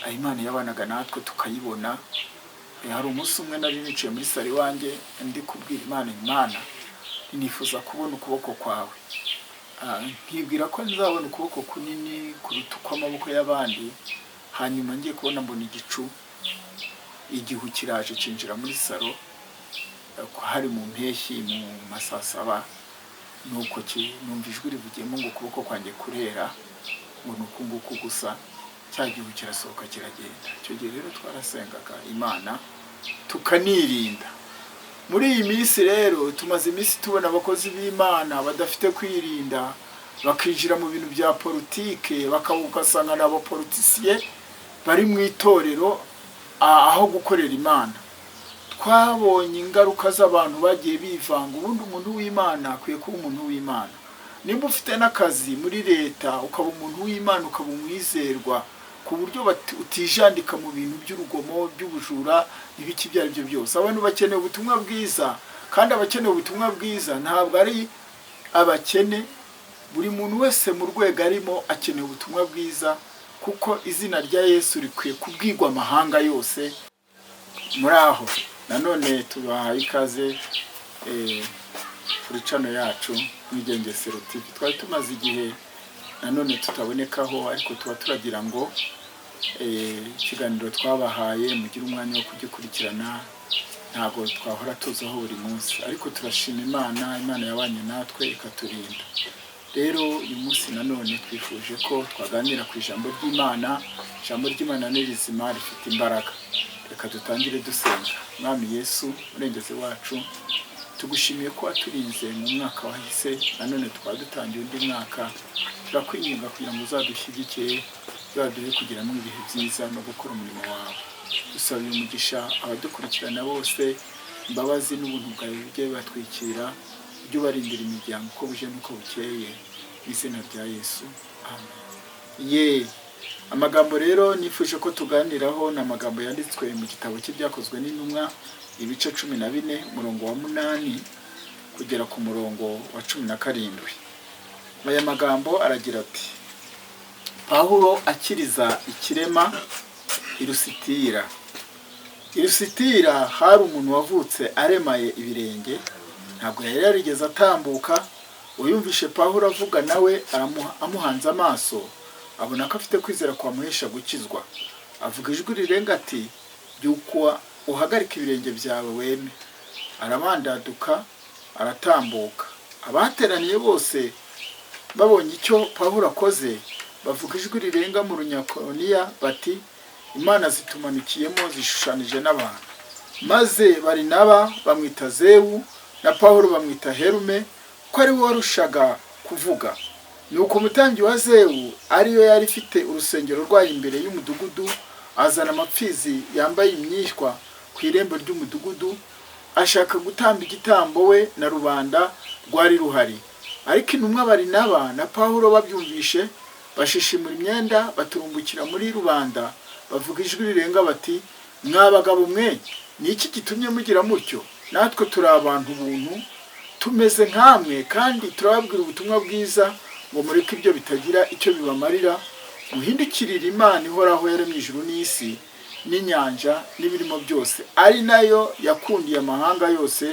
Imana yabanaga natwe tukayibona. Hari umunsi umwe nari niciye muri sari wanjye ndi kubwira Imana nifuza kubona ukuboko kwawe. Nkibwira ko nzabona ukuboko kunini kuruta ukw'amaboko y'abandi. Hanyuma ngiye kubona mbona igihu kiraje cinjira muri saro, hari mu mpeshyi mu masasaba, nuko numva ijwi rivugiyemo ngo ukuboko kwanjye kurera, ngo nuko nguko gusa, cya gihu kirasohoka kiragenda. Icyo gihe rero twarasengaga Imana tukanirinda. Muri iyi minsi rero tumaze iminsi tubona abakozi b'Imana badafite kwirinda, bakinjira mu bintu bya politike, bakawugasanga n'abapolitisiye bari mu itorero aho gukorera Imana. Twabonye ingaruka z'abantu bagiye bivanga. Ubundi umuntu w'Imana akwiye kuba umuntu w'Imana. Nimba ufite n'akazi muri leta ukaba umuntu w'Imana, ukaba umwizerwa, ku buryo utijandika mu bintu by'urugomo, by'ubujura, ibiki ibyo ari byo byose. Abantu bakeneye ubutumwa bwiza, kandi abakeneye ubutumwa bwiza ntabwo ari abakene. Buri muntu wese mu rwego arimo akeneye ubutumwa bwiza, kuko izina rya Yesu rikwiye kubwirwa amahanga yose. Muri aho nanone tubahaye ikaze kuri channel yacu Mwigengesero TV. Twari tumaze igihe nanone tutabonekaho, ariko tuba turagira ngo ikiganiro twabahaye mugire umwanya wo kugikurikirana. Ntabwo twahora tuzaho buri munsi, ariko turashima Imana yabanye natwe ikaturinda. Rero uyu munsi nanone twifuje ko twaganira ku ijambo ry'Imana. Ijambo ry'Imana ni rizima, rifite imbaraga. Reka dutangire dusenga. Mwami Yesu murengezi wacu, tugushimiye ko waturinze mu mwaka wahise, nanone twaba dutangiye undi mwaka. Turakwinginga kugira ngo uzadushyigikire, uzaduhe kugiramo ibihe byiza no gukora umurimo wawe. Dusabye umugisha abadukurikirana bose, imbabazi n'ubuntu bwawe bijye bibatwikira, ujye ubarindira imiryango uko buje n'uko bukeye, mu izina rya Yesu, amen. Amagambo rero nifuje ko tuganiraho ni amagambo yanditswe mu gitabo cy'ibyakozwe n'intumwa, ibice 14, umurongo wa 8 kugera ku murongo wa 17. Aya magambo aragira ati: Pawulo akiriza ikirema i Lusitira. I Lusitira hari umuntu wavutse aremaye ibirenge, ntabwo yari yarigeze atambuka. Uyumvishe Pawulo avuga, nawe amuhanze amaso, abona ko afite kwizera kwamuhesha gukizwa. Avuga ijwi rirenga ati: byuka uhagarika ibirenge byawe weme. Arabandaduka aratambuka. Abateraniye bose babonye icyo Pawulo akoze, bavuga ijwi rirenga mu Runyakoniya bati: Imana zitumanukiyemo zishushanije n'abantu. Maze Barinaba bamwita Zewu na Pawulo bamwita Herume, ko ari we warushaga kuvuga. Nuko umutangi wa Zewu ariyo yari ifite urusengero rwayo imbere y'umudugudu, azana amapfizi yambaye imyishwa ku irembo ry'umudugudu, ashaka gutamba igitambo we na rubanda rwari ruhari. Ariko intumwa Barinaba na Pawulo babyumvishe, bashishimura imyenda, baturumbukira muri rubanda, bavuga ijwi rirenga bati: mwa bagabo mwe, ni iki gitumye mugira mutyo? Natwe turi abantu buntu, tumeze nkamwe, kandi turababwira ubutumwa bwiza ngo mureke ibyo bitagira icyo bibamarira, muhindukirire Imana ihoraho yaremye ijuru n'isi n'inyanja n'ibirimo byose, ari nayo yakundiye amahanga yose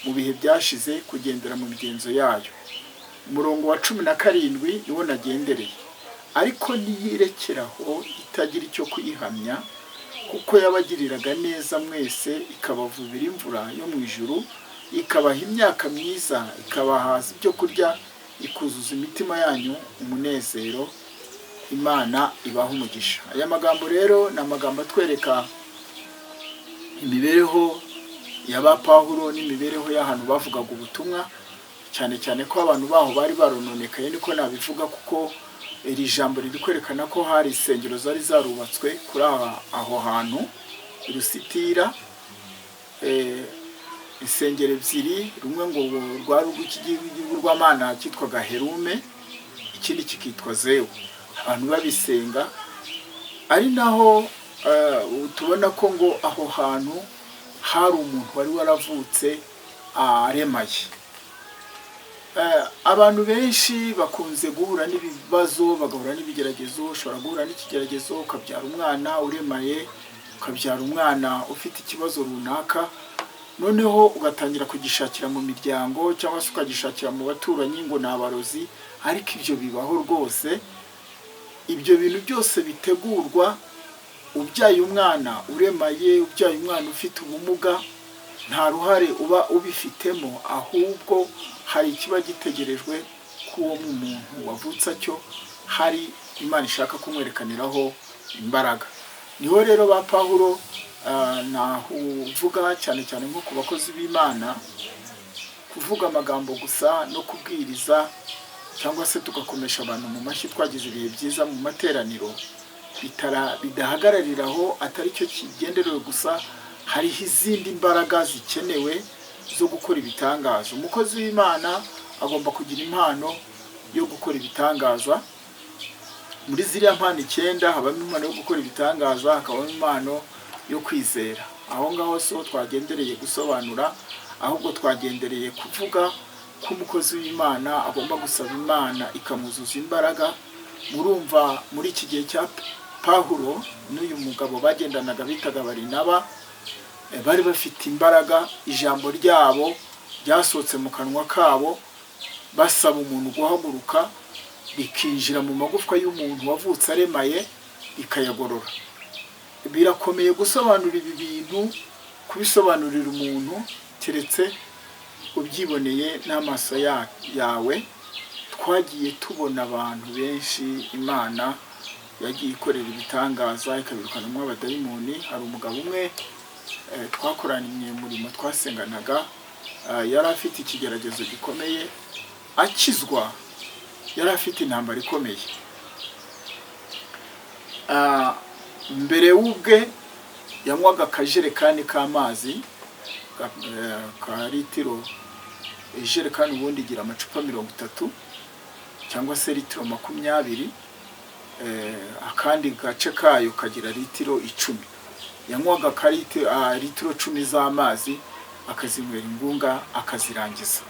mu bihe byashize kugendera mu migenzo yayo. Umurongo wa 17 niwo nagendereye. Ariko niyirekeraho itagira icyo kuyihamya, kuko yabagiriraga neza mwese, ikabavubira imvura yo mu ijuru, ikabaha imyaka myiza, ikabahaza ibyo kurya, ikuzuza imitima yanyu umunezero. Imana ibaha umugisha. Aya magambo rero ni amagambo atwereka imibereho y'aba Pawulo n'imibereho y'ahantu bavugaga ubutumwa, cyane cyane ko abantu baho bari barononekaye, niko nabivuga, kuko iri jambo riri kwerekana ko hari insengero zari zarubatswe kuri aho hantu i Lusitira. Insengero ebyiri, rumwe ngo rwari urw'Imana cyitwaga Herume, ikindi kikitwa Zewu. Abantu babisenga, ari naho tubona ko ngo aho hantu hari umuntu wari waravutse aremaye. abantu benshi bakunze guhura n'ibibazo, bagahura n'ibigeragezo. Ushobora guhura n'ikigeragezo ukabyara umwana uremaye, ukabyara umwana ufite ikibazo runaka, noneho ugatangira kugishakira mu miryango cyangwa se ukagishakira mu baturanyi ngo ni abarozi. Ariko ibyo bibaho rwose. Ibyo bintu byose bitegurwa ubyaye umwana uremaye, ubyaye umwana ufite ubumuga, nta ruhare uba ubifitemo, ahubwo hari ikiba gitegerejwe k'uwo muntu wavutse atyo, hari Imana ishaka kumwerekaniraho imbaraga. Niho rero ba Pawulo nahuvuga cyane cyane nko ku bakozi b'Imana, kuvuga amagambo gusa no kubwiriza cyangwa se tugakomesha abantu mu mashyi, twagize ibihe byiza mu materaniro, bidahagarariraho, atari cyo kigenderewe gusa. Hariho izindi mbaraga zikenewe zo gukora ibitangaza. Umukozi w'Imana agomba kugira impano yo gukora ibitangaza. Muri ziriya mpano 9 habamo impano yo gukora ibitangaza, hakabamo impano yo kwizera. Aho ngaho so twagendereye gusobanura, ahubwo twagendereye kuvuga ko umukozi w'Imana agomba gusaba Imana ikamuzuza imbaraga. Murumva muri iki gihe cya Pawulo n'uyu mugabo bagendanaga bitaga Barinaba, bari bafite imbaraga. Ijambo ryabo ryasohotse mu kanwa kabo basaba umuntu guhaguruka, rikinjira mu magufwa y'umuntu wavutse aremaye, rikayagorora. Birakomeye gusobanura ibi bintu, kubisobanurira umuntu keretse ubyiboneye n'amaso yawe. Twagiye tubona abantu benshi Imana yagiye ikorera ibitangaza, ikabirukanamo abadayimoni. Hari umugabo umwe twakoranye umurimo, twasenganaga, yari afite ikigeragezo gikomeye, akizwa. Yari afite intambara ikomeye. Mbere ubwe yanywaga akajerekani k'amazi ka litiro, ijerekani ubundi igira amacupa 30 cyangwa se litiro 20, akandi gace kayo kagira litiro 10. Yanywaga litiro 10 z'amazi, akazinywera ingunga, akazirangiza.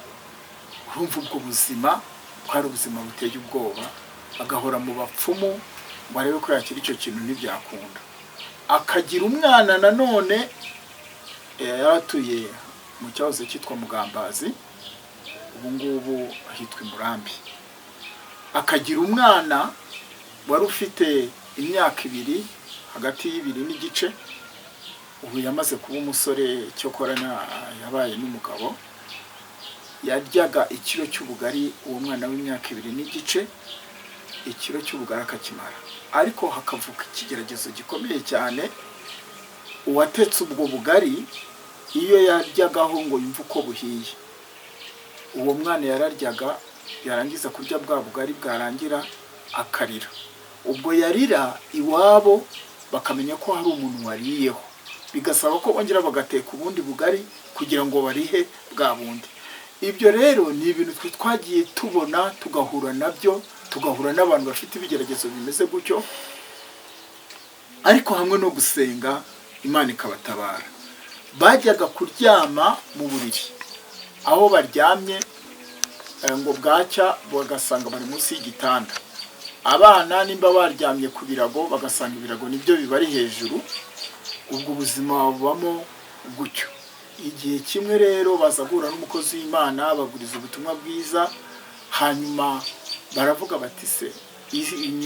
Urumva ubwo buzima bwari ubuzima buteye ubwoba. Agahora mu bapfumu ngo arebe ko yakira icyo kintu ntibyakunda. Akagira umwana nanone, yaratuye mu cyahoze cyitwa Mugambazi, ubu ngubu hitwa Murambi. Akagira umwana wari ufite imyaka 2, hagati y'2 n'igice. Ubu yamaze kuba umusore, cyo korana yabaye n'umugabo. Yaryaga ikiro cy'ubugari, uwo mwana w'imyaka 2 n'igice, ikiro cy'ubugari akakimara. Ariko hakavuka ikigeragezo gikomeye cyane. Uwatetse ubwo bugari iyo yaryagaho ngo yumve uko buhiye, uwo mwana yararyaga, yarangiza kurya bwa bugari, bwarangira akarira. Ubwo yarira iwabo bakamenya ko hari umuntu wariyeho, bigasaba ko bongera bagateka ubundi bugari kugira ngo barihe bwa bundi. Ibyo rero ni ibintu twagiye tubona, tugahura nabyo, tugahura n'abantu bafite ibigeragezo bimeze gutyo. Ariko hamwe no gusenga, Imana ikabatabara. Bajyaga kuryama mu buriri, aho baryamye ngo bwacya bagasanga bari munsi y'igitanda. Abana nimba baryamye ku birago, bagasanga ibirago nibyo bibari hejuru. Ubwo buzima bubamo gutyo. Igihe kimwe rero baza guhura n'umukozi w'Imana, baguriza ubutumwa bwiza. Hanyuma baravuga bati se,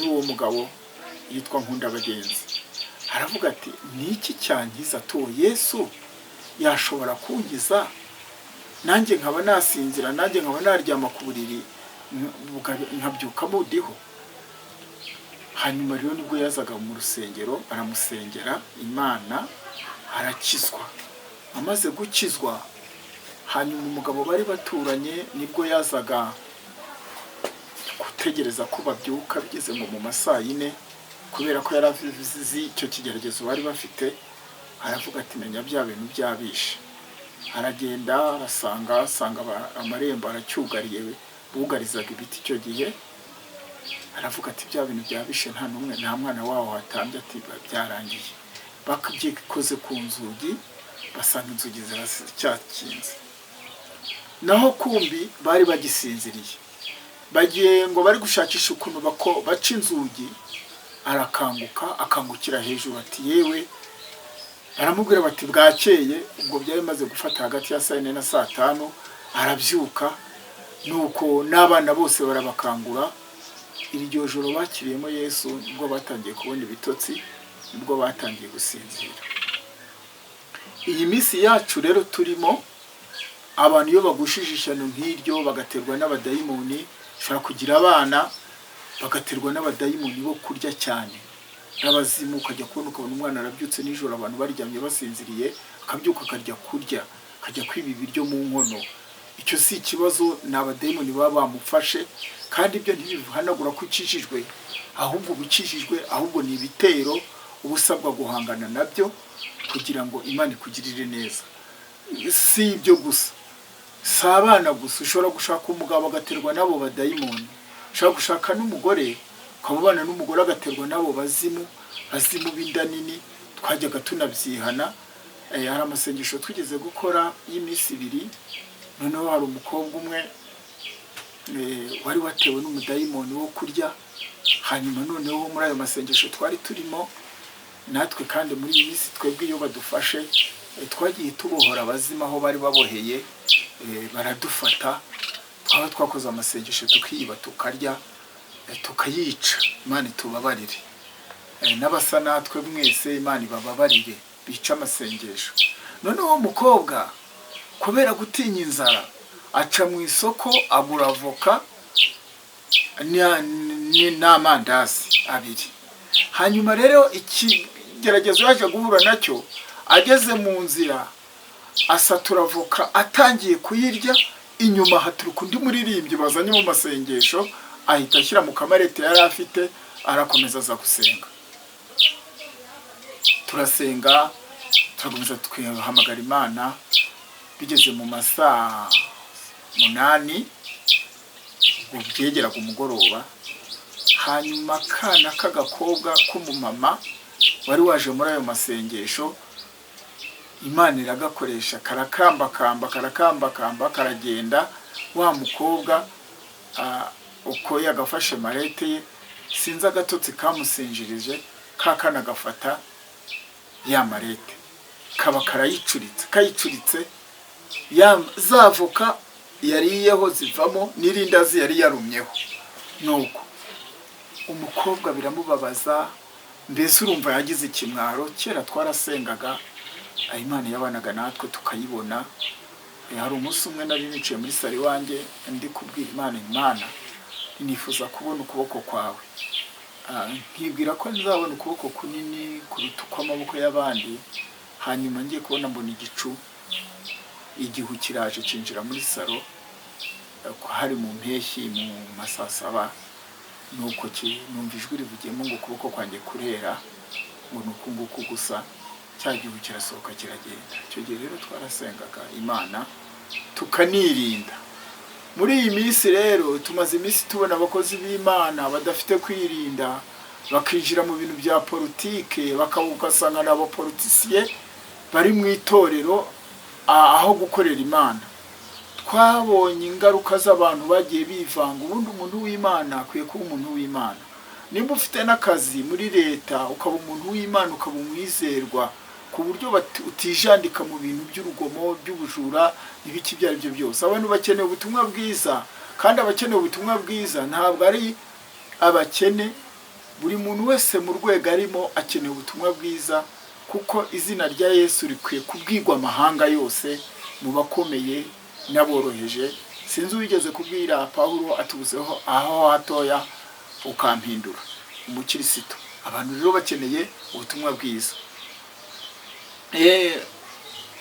uwo mugabo yitwa Nkundabagenzi, aravuga ati niki cyangiza to Yesu yashobora kungiza, nanjye nkaba nasinzira, nanjye nkaba naryama ku buriri nkabyuka mudiho. Hanyuma rero nibwo yazaga mu rusengero, aramusengera, Imana arakizwa. Amaze gukizwa, hanyuma umugabo bari baturanye nibwo yazaga gutegereza ko babyuka bigeze ngo mu masaa 4, kubera ko yari avizi icyo kigeragezo bari bafite. Aravuga ati menya bya bintu byabishe. Aragenda arasanga amarembo aracyugariye, bugarizaga ibiti icyo gihe. Aravuga ati bya bintu byabishe, nta mwana wawo hatambye, ati byarangiye. Bakagikoze ku nzugi, basanga inzugi ziracyakinze. naho kumbi bari bagisinziriye. Bagiye ngo bari gushakisha ukuntu baca inzugi, arakanguka, akangukira hejuru ati yewe, aramubwira bati bwakeye. Ubwo byari bimaze gufata hagati ya saa 4 na saa 5, arabyuka, nuko n'abana bose barabakangura. Iryo joro bakiriyemo Yesu nibwo batangiye kubona ibitotsi, nibwo batangiye gusinzira. Iyi minsi yacu rero turimo, abantu iyo bagushije ishyano nk'iryo bagaterwa n'abadayimoni, ushobora kugira abana bagaterwa n'abadayimoni bo kurya cyane, n'abazimu. Ukajya kubona ukabona umwana arabyutse nijoro, abantu baryamye basinziriye, akabyuka akarya kurya, akajya kwiba ibiryo mu nkono. Icyo si ikibazo, ni abadayimoni baba bamufashe, kandi ibyo ntibihanagura ko ukijijwe, ahubwo ubukijijwe, ahubwo ni ibitero uba usabwa guhangana nabyo kugira ngo Imana ikugirire neza. Si ibyo gusa, si abana gusa, ushobora gushaka umugabo agaterwa n'abo badayimoni, ushobora gushaka n'umugore ukabana n'umugore agaterwa n'abo bazimu b'inda nini. Twajyaga tunabyihana. Hari amasengesho twigeze gukora y'iminsi 2, noneho hari umukobwa umwe wari watewe n'umudayimoni wo kurya. Hanyuma noneho muri ayo masengesho twari turimo natwe, kandi muri iyi minsi twebwe iyo badufashe twagiye tubohora abazimu aho bari baboheye, baradufata. Twaba twakoze amasengesho tukiyiba, tukarya, tukayica. Imana itubabarire, n'abasa natwe mwese Imana ibababarire, bica amasengesho. Noneho umukobwa kubera gutinya inzara aca mu isoko, agura avoka n'amandazi 2. Hanyuma rero ikigeragezo yaje guhura nacyo, ageze mu nzira asatura avoka, atangiye kuyirya, inyuma haturuka undi muririmbyi bazanye mu masengesho, ahita ashyira mu kamarete yari afite, arakomeza aza gusenga. Turasenga, turakomeza twihamagara Imana. Bigeze mu masaa 8, byegeraga umugoroba, hanyuma akana k'agakobwa k'umumama wari waje muri ayo masengesho, Imana iragakoresha, karakambakamba, karagenda. Wa mukobwa uko yagafashe marete ye, sinzi agatotsi kamusinjirije, kakana gafata ya marete, kaba kayicuritse, zavoka yariyeho zivamo n'irindazi yari yarumyeho. Nuko umukobwa biramubabaza, mbese urumva yagize ikimwaro. Kera twarasengaga, Imana yabanaga natwe tukayibona. Hari umunsi umwe nari niciye muri sari wanjye, ndi kubwira Imana, nifuza kubona ukuboko kwawe. Nkibwira ko nzabona ukuboko kunini kuruta ukw'amaboko y'abandi. Hanyuma ngiye kubona mbona igihu kiraje cinjira muri saro, hari mu mpeshyi mu masaa 7. Nuko numva ijwi rivugiyemo ngo ukuboko kwanjye kurera, ngo nuko nguko gusa. Cya gihu kirasohoka kiragenda. Icyo gihe rero twarasengaga Imana tukanirinda. Muri iyi minsi rero tumaze iminsi tubona abakozi b'Imana badafite kwirinda, bakinjira mu bintu bya politike, bakawugasanga n'abapolitisiye bari mu itorero aho gukorera Imana. Twabonye ingaruka z'abantu bagiye bivanga. Ubundi umuntu w'Imana akwiye kuba umuntu w'Imana. Nimba ufite n'akazi muri leta, ukaba umuntu w'Imana, ukaba umwizerwa, ku buryo utijandika mu bintu by'urugomo, by'ubujura, ibiki ibyo ari byo byose. Abantu bakeneye ubutumwa bwiza, kandi abakeneye ubutumwa bwiza ntabwo ari abakene. Buri muntu wese mu rwego arimo akeneye ubutumwa bwiza, kuko izina rya Yesu rikwiye kubwirwa amahanga yose, mu bakomeye n'aboroheje. Sinzi wigeze kubwira Pawulo atubuzeho aho hatoya ukampindura umukristo. Abantu rero bakeneye ubutumwa bwiza.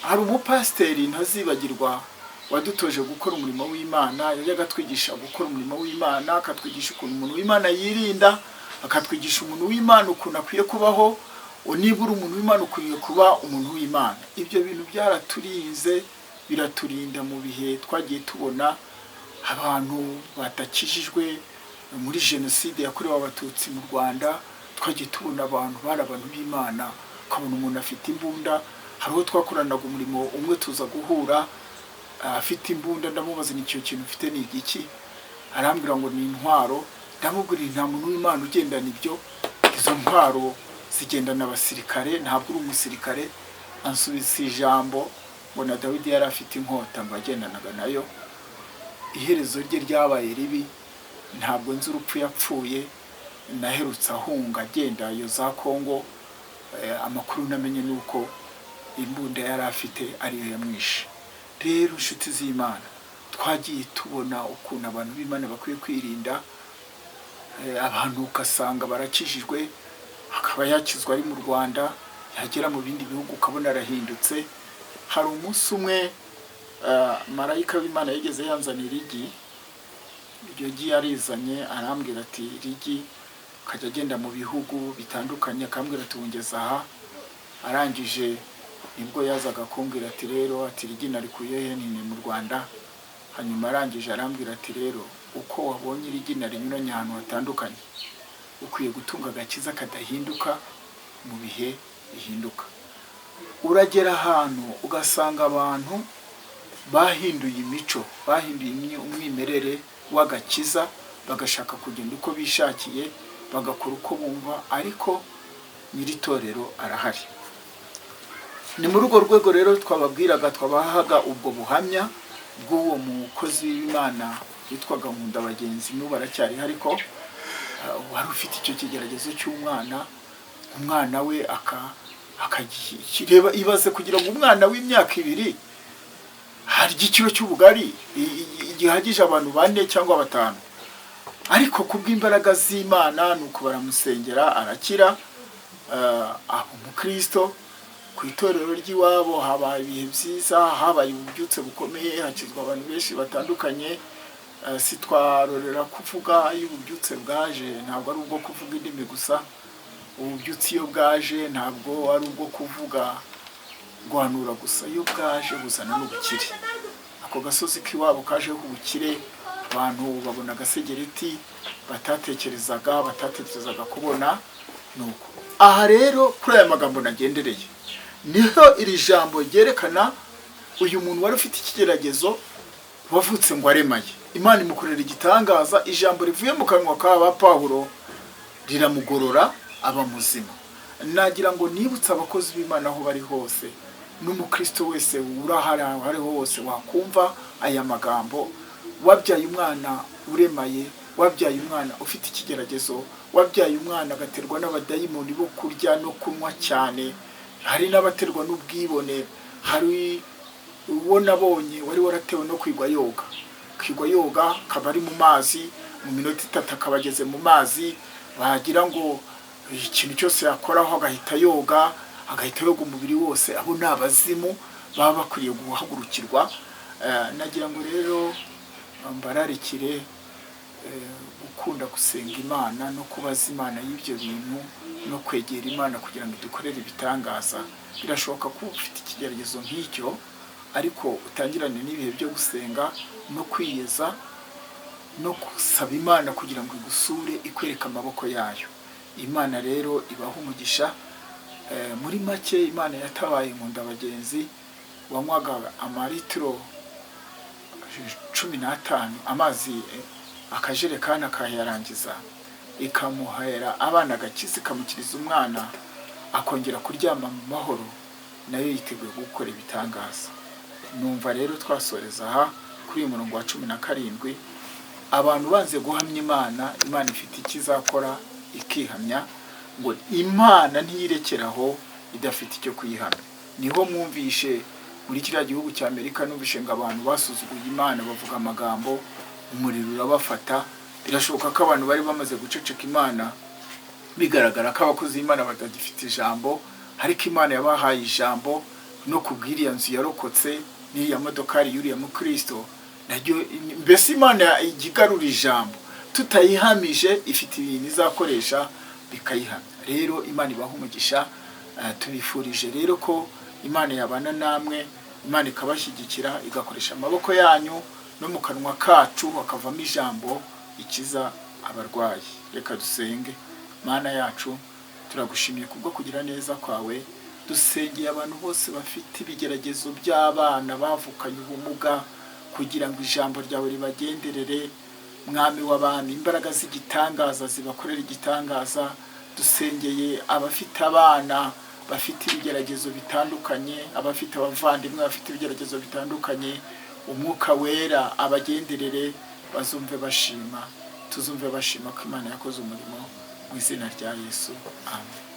Hari umupasiteri ntazibagirwa wadutoje gukora umurimo w'Imana. Yajyaga atwigisha gukora umurimo w'Imana, akatwigisha ukuntu umuntu w'Imana yirinda, akatwigisha umuntu w'Imana ukuntu akwiye kubaho. Nibura umuntu w'Imana ukwiye kuba umuntu w'Imana. Ibyo bintu byaraturinze, biraturinda mu bihe twagiye tubona abantu batakijijwe muri jenoside yakorewe abatutsi mu Rwanda. Twagiye tubona abantu bari abantu b'Imana, ukabona umuntu afite imbunda. Hariho twakoranaga umurimo umwe, tuza guhura afite imbunda, ndamubaza n'icyo kintu ufite ni igiki, arambwira ngo ni intwaro. Ndamubwira nta muntu w'Imana ugendana ibyo, izo ntwaro zigendana abasirikare, ntabwo uri umusirikare. Ansubiza ijambo ngo na Dawidi yari afite inkota ngo agendanaga nayo. Iherezo rye ryabaye ribi, ntabwo nzi urupfu yapfuye. Naherutse ahunga agenda iyo za Kongo. Amakuru namenye nuko imbunda yari afite ariyo yamwishe. Rero inshuti z'Imana, twagiye tubona ukuntu abantu b'Imana bakwiye kwirinda. Abantu ugasanga barakijijwe, akaba yakizwa ari mu Rwanda, yagera mu bindi bihugu ukabona arahindutse. Hari umunsi umwe marayika w'Imana yigeze yanzanira igi. Iryo gi yarizanye arambwira ati rigi akajya agenda mu bihugu bitandukanye, akambwira ati wongeza aha. Arangije nibwo yazaga kumbwira ati rero ati rigi narikuye he? Ni mu Rwanda. Hanyuma arangije arambwira ati rero uko wabonye irigi narinyuranye ahantu hatandukanye, ukwiye gutunga agakiza kadahinduka mu bihe bihinduka. Uragera ahantu ugasanga abantu bahinduye imico, bahinduye umwimerere w'agakiza, bagashaka kugenda uko bishakiye, bagakora uko bumva, ariko nyiritorero arahari. Ni muri urwo rwego rero twababwiraga, twabahaga ubwo buhamya bw'uwo mukozi w'Imana witwaga Nkundabagenzi, n'ubu aracyari, ariko wari ufite icyo kigeragezo cy'umwana. Umwana we akagireba, ibaze kugira ngo umwana w'imyaka 2 hari igiciro cy'ubugari gihagije abantu 4 cyangwa 5, ariko kubw'imbaraga z'Imana nuko baramusengera arakira. Abo umukristo ku itorero ry'iwabo habaye ibihe byiza, habaye ububyutse bukomeye, hakizwa abantu benshi batandukanye. Sitwarorera kuvuga iyo ububyutse bwaje, ntabwo ari ubwo kuvuga indimi gusa. Ububyutse iyo bwaje ntabwo ari ubwo kuvuga guhanura gusa, iyo bwaje buzana n'ubukire. Ako gasozi k'iwabo kajeho ubukire, abantu babona agasegereti batatekerezaga kubona. Nuko aha rero kuri aya magambo nagendereye, niho iri jambo ryerekana uyu muntu wari ufite ikigeragezo, wavutse ngo aremaye. Imana imukorera igitangaza, ijambo rivuye mu kanwa ka Pawulo riramugorora aba muzima. Nagira ngo nibutse abakozi b'Imana aho bari hose, n'umukristo wese urahari hose wakumva aya magambo. Wabyaye umwana uremaye, wabyaye umwana ufite ikigeragezo, wabyaye umwana agaterwa n'abadayimoni bo kurya no kunywa cyane, hari n'abaterwa n'ubwibone. Hari uwo nabonye wari waratewe no kwigwa yoga, akaba ari mu mazi, mu minota 3 akaba ageze mu mazi, bagira ngo ikintu cyose yakoraho agahita yoga umubiri wose. Abo ni abazimu baba bakwiriye guhagurukirwa. Nagira ngo rero mbararikire gukunda gusenga Imana no kubaza Imana y'ibyo bintu, no kwegera Imana kugira ngo idukorere ibitangaza. Birashoboka ko ufite ikigeragezo nk'icyo, ariko utangirane n'ibihe byo gusenga no kwiyeza no gusaba Imana kugira ngo igusure, ikwereka amaboko yayo. Imana rero ibaho umugisha. Muri make Imana yatabaye Nkundabagenzi, wanywaga amaritiro 15 amazi, akajerekani akayarangiza, ikamuhera abana agakiza, ikamukiriza umwana, akongera kuryama mu mahoro. Nayo yiteguye gukora ibitangaza. Numva rero twasoreza aha kuri uyu murongo wa 17. Abantu banze guhamya Imana, Imana ifite ikizakora ikihamya, ngo Imana ntiyirekeraho idafite icyo kuyihamya. Niho mwumvishe muri kiriya gihugu cya Amerika, numvishe ngo abantu basuzuguye Imana bavuga amagambo, umuriro urabafata. Birashoboka ko abantu bari bamaze guceceka Imana, bigaragara ko abakozi b'Imana batagifite ijambo, ariko Imana yabahaye ijambo. No kubwiriya nzu yarokotse, n'iriya modokari y'uriya mukristo, naryo mbese Imana igigarura ijambo, tutayihamije ifite ibintu izakoresha bikayihamya. Rero Imana ibaha umugisha. Tubifurije rero ko Imana yabana namwe, Imana ikabashyigikira, igakoresha amaboko yanyu no mu kanwa kacu hakavamo ijambo ikiza abarwayi. Reka dusenge. Mana yacu, turagushimiye kubwo kugira neza kwawe, dusengeye abantu bose bafite ibigeragezo by'abana bavukanye ubumuga, kugira ngo ijambo ryawe ribagenderere. Mwami w'abami, imbaraga z'igitangaza zibakorera igitangaza. Dusengeye abafite abana bafite ibigeragezo bitandukanye, abafite abavandimwe bafite ibigeragezo bitandukanye, umwuka wera abagenderere, bazumve bashima, tuzumve bashima ko Imana yakoze umurimo, mu izina rya Yesu, amen.